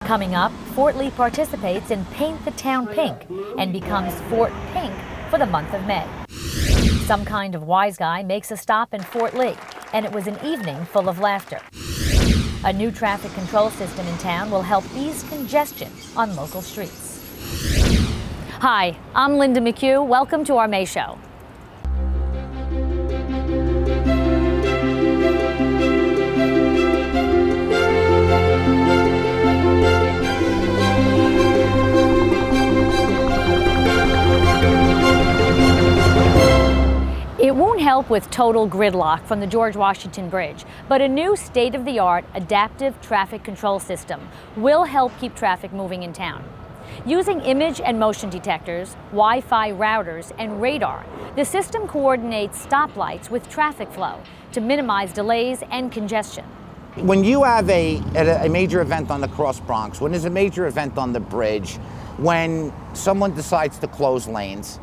Coming up, Fort Lee participates in Paint the Town Pink and becomes Fort Pink for the month of May. Some kind of wise guy makes a stop in Fort Lee, and it was an evening full of laughter. A new traffic control system in town will help ease congestion on local streets. Hi, I'm Linda McHugh. Welcome to our May Show. It won't help with total gridlock from the George Washington Bridge, but a new state-of-the-art adaptive traffic control system will help keep traffic moving in town. Using image and motion detectors, Wi-Fi routers, and radar, the system coordinates stoplights with traffic flow to minimize delays and congestion. When you have a major event on the Cross Bronx, when there's a major event on the bridge, when someone decides to close lanes,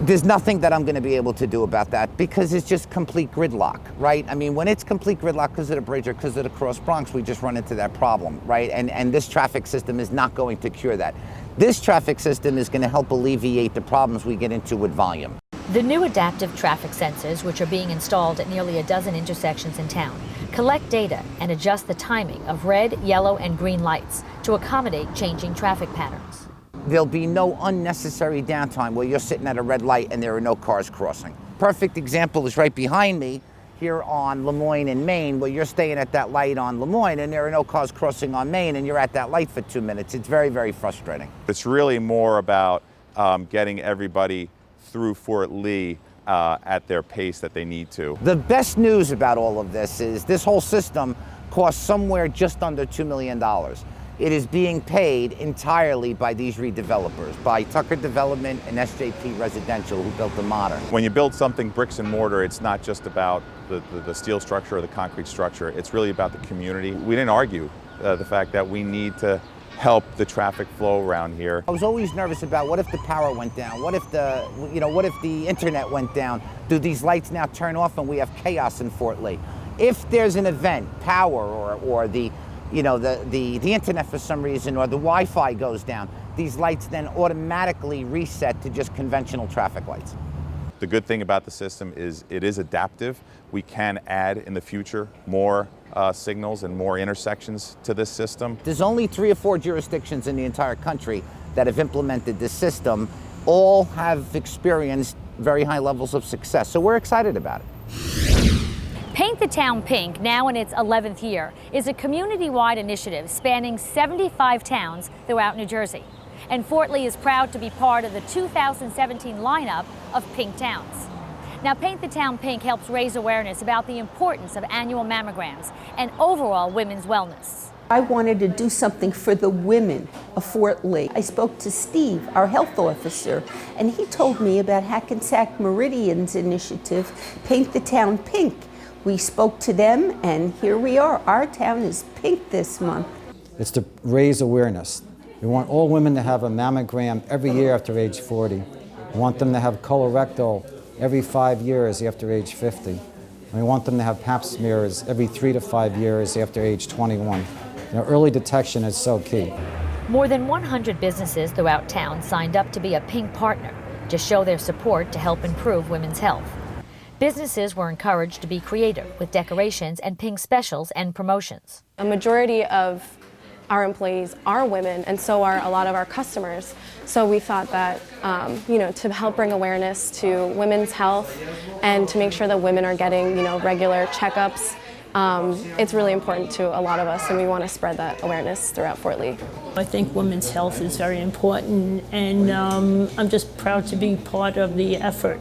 there's nothing that I'm going to be able to do about that because it's just complete gridlock, right? I mean, when it's complete gridlock because of the bridge or because of the Cross Bronx, we just run into that problem, right? And this traffic system is not going to cure that. This traffic system is going to help alleviate the problems we get into with volume. The new adaptive traffic sensors, which are being installed at nearly a dozen intersections in town, collect data and adjust the timing of red, yellow, and green lights to accommodate changing traffic patterns. There'll be no unnecessary downtime where you're sitting at a red light and there are no cars crossing. Perfect example is right behind me here on Lemoyne in Maine, where you're staying at that light on Lemoyne and there are no cars crossing on Maine and you're at that light for 2 minutes. It's very, very frustrating. It's really more about getting everybody through Fort Lee at their pace that they need to. The best news about all of this is this whole system costs somewhere just under $2 million. It is being paid entirely by these redevelopers, by Tucker Development and SJP Residential, who built the Modern. When you build something bricks and mortar, it's not just about the steel structure or the concrete structure. It's really about the community. We didn't argue the fact that we need to help the traffic flow around here. I was always nervous about what if the power went down? What if the internet went down? Do these lights now turn off and we have chaos in Fort Lee? If there's an event, power or the internet for some reason or the Wi-Fi goes down, these lights then automatically reset to just conventional traffic lights. The good thing about the system is it is adaptive. We can add in the future more signals and more intersections to this system. There's only 3 or 4 jurisdictions in the entire country that have implemented this system. All have experienced very high levels of success, so we're excited about it. Paint the Town Pink, now in its 11th year, is a community-wide initiative spanning 75 towns throughout New Jersey. And Fort Lee is proud to be part of the 2017 lineup of Pink Towns. Now, Paint the Town Pink helps raise awareness about the importance of annual mammograms and overall women's wellness. I wanted to do something for the women of Fort Lee. I spoke to Steve, our health officer, and he told me about Hackensack Meridian's initiative, Paint the Town Pink. We spoke to them, and here we are. Our town is pink this month. It's to raise awareness. We want all women to have a mammogram every year after age 40. We want them to have colorectal every 5 years after age 50. And we want them to have pap smears every 3 to 5 years after age 21. Early detection is so key. More than 100 businesses throughout town signed up to be a Pink partner to show their support to help improve women's health. Businesses were encouraged to be creative with decorations and Pink specials and promotions. A majority of our employees are women, and so are a lot of our customers. So we thought that, to help bring awareness to women's health and to make sure that women are getting, regular checkups, it's really important to a lot of us, and we want to spread that awareness throughout Fort Lee. I think women's health is very important, and I'm just proud to be part of the effort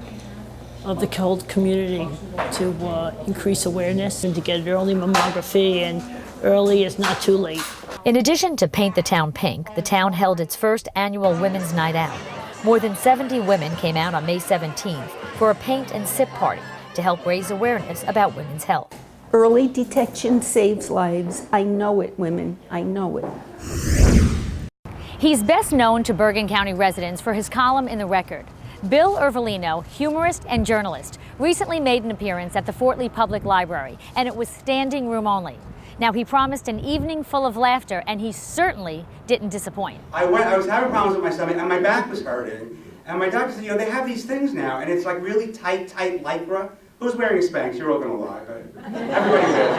of the whole community to increase awareness and to get early mammography, and early is not too late. In addition to Paint the Town Pink, the town held its first annual Women's Night Out. More than 70 women came out on May 17th for a paint and sip party to help raise awareness about women's health. Early detection saves lives. I know it, women. I know it. He's best known to Bergen County residents for his column in The Record. Bill Irvolino, humorist and journalist, recently made an appearance at the Fort Lee Public Library, and it was standing room only. Now, he promised an evening full of laughter, and he certainly didn't disappoint. I was having problems with my stomach, and my back was hurting. And my doctor said, they have these things now, and it's like really tight Lycra. Who's wearing Spanx? You're all gonna lie, but everybody wears it,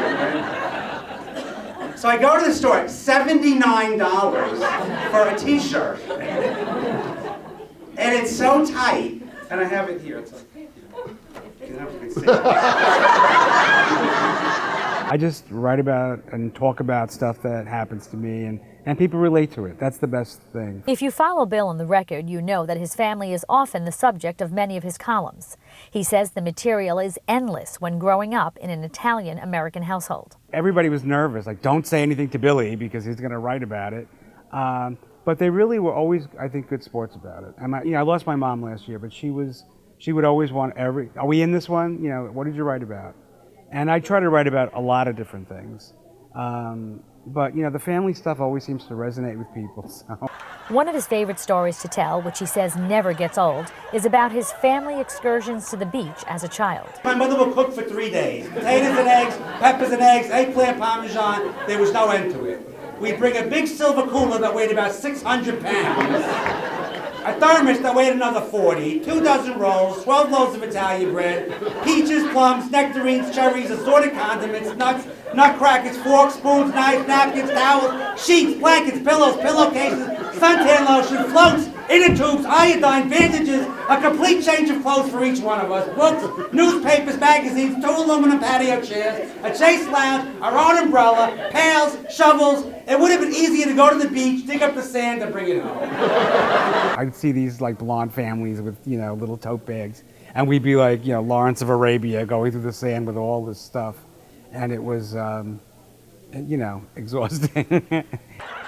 right? So I go to the store, $79 for a t-shirt. And it's so tight, and I have it here. It's like, you know, you can see it. I just write about and talk about stuff that happens to me, and people relate to it. That's the best thing. If you follow Bill on the record, you know that his family is often the subject of many of his columns. He says the material is endless when growing up in an Italian-American household. Everybody was nervous, like, don't say anything to Billy because he's going to write about it. But they really were always, I think, good sports about it. And I lost my mom last year, but she would always want are we in this one? What did you write about? And I try to write about a lot of different things. But, the family stuff always seems to resonate with people. So. One of his favorite stories to tell, which he says never gets old, is about his family excursions to the beach as a child. My mother would cook for 3 days. Potatoes and eggs, peppers and eggs, eggplant parmesan. There was no end to it. We'd bring a big silver cooler that weighed about 600 pounds, a thermos that weighed another 40, 2 dozen rolls, 12 loaves of Italian bread, peaches, plums, nectarines, cherries, assorted condiments, nuts, nutcrackers, forks, spoons, knives, napkins, towels, sheets, blankets, pillows, pillowcases, suntan lotion, floats, inner tubes, iodine, bandages, a complete change of clothes for each one of us, books, newspapers, magazines, 2 aluminum patio chairs, a chase lounge, our own umbrella, pails, shovels. It would have been easier to go to the beach, dig up the sand, and bring it home. I'd see these like blonde families with, little tote bags, and we'd be like, Lawrence of Arabia going through the sand with all this stuff. And it was, exhausting.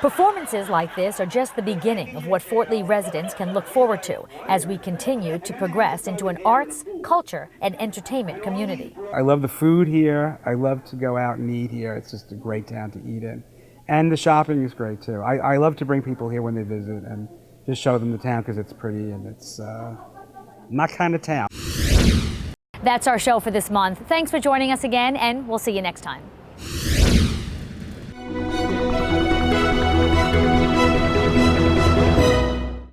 Performances like this are just the beginning of what Fort Lee residents can look forward to as we continue to progress into an arts, culture, and entertainment community. I love the food here. I love to go out and eat here. It's just a great town to eat in. And the shopping is great too. I love to bring people here when they visit and just show them the town because it's pretty and it's my kind of town. That's our show for this month. Thanks for joining us again, and we'll see you next time.